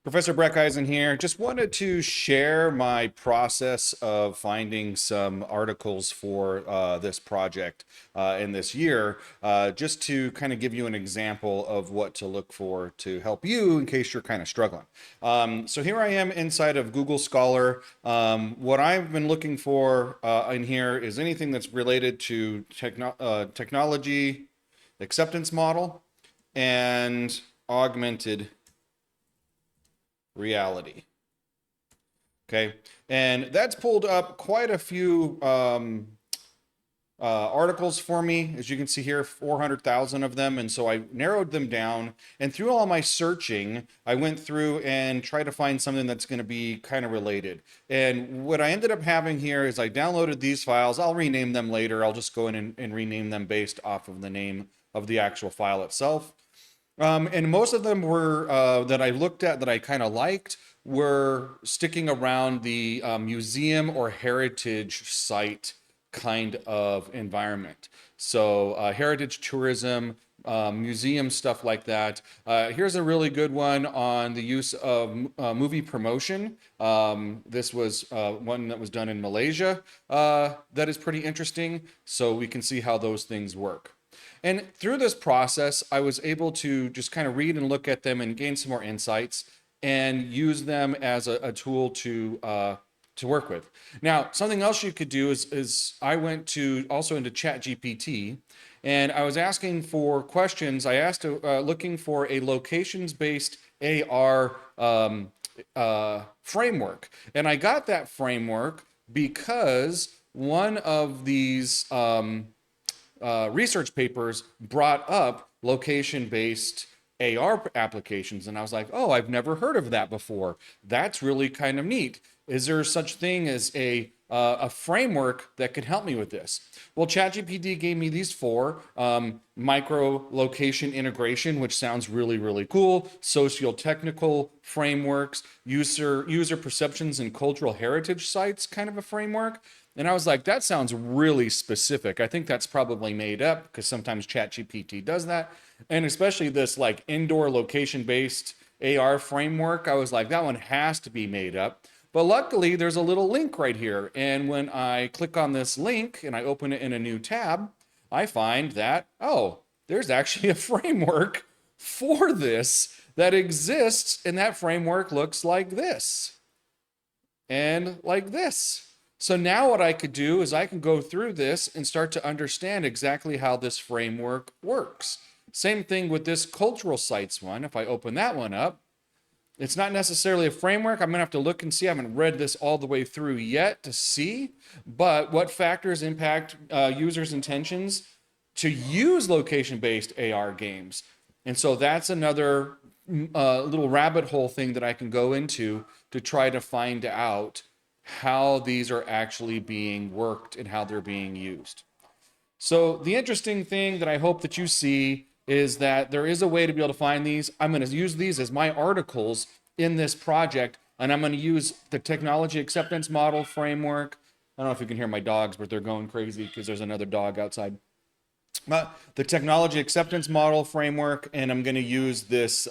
Professor Breckeisen here. Just wanted to share my process of finding some articles for this project in this year, just to kind of give you an example of what to look for to help you in case you're kind of struggling. So here I am inside of Google Scholar. What I've been looking for in here is anything that's related to technology, acceptance model, and augmented reality. Okay, and that's pulled up quite a few articles for me. As you can see here, 400,000 of them. And so I narrowed them down, and through all my searching, I went through and tried to find something that's going to be kind of related. And what I ended up having here is I downloaded these files. I'll rename them later. I'll just go in and rename them based off of the name of the actual file itself. And most of them were that I looked at that I kind of liked were sticking around the museum or heritage site kind of environment. So heritage tourism, museum stuff like that. Here's a really good one on the use of movie promotion. This was one that was done in Malaysia that is pretty interesting. So we can see how those things work. And through this process, I was able to just kind of read and look at them and gain some more insights and use them as a tool to work with. Now, something else you could do is I went to also into ChatGPT, and I was asking for questions. I asked looking for a locations-based AR framework, and I got that framework because one of these research papers brought up location-based AR applications. And I was like, oh, I've never heard of that before. That's really kind of neat. Is there such thing as a framework that could help me with this? Well, ChatGPT gave me these four: micro location integration, which sounds really, really cool; socio-technical frameworks; user perceptions and cultural heritage sites, kind of a framework. And I was like, that sounds really specific. I think that's probably made up because sometimes ChatGPT does that. And especially this like indoor location-based AR framework, I was like, that one has to be made up. But luckily, there's a little link right here. And when I click on this link and I open it in a new tab, I find that, oh, there's actually a framework for this that exists. And that framework looks like this and like this. So now what I could do is I can go through this and start to understand exactly how this framework works. Same thing with this cultural sites one. If I open that one up, it's not necessarily a framework. I'm gonna have to look and see. I haven't read this all the way through yet to see, but what factors impact users' intentions to use location-based AR games. And so that's another little rabbit hole thing that I can go into to try to find out how these are actually being worked and how they're being used. So the interesting thing that I hope that you see is that there is a way to be able to find these. I'm going to use these as my articles in this project, and I'm going to use the technology acceptance model framework. I don't know if you can hear my dogs, but they're going crazy because there's another dog outside. The technology acceptance model framework, and I'm going to use this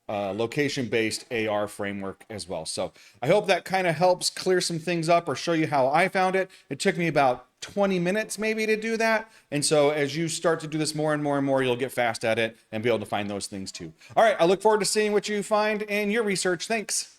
location-based AR framework as well. So I hope that kind of helps clear some things up or show you how I found it. It took me about 20 minutes maybe to do that. And so as you start to do this more and more and more, you'll get fast at it and be able to find those things too. All right, I look forward to seeing what you find in your research. Thanks.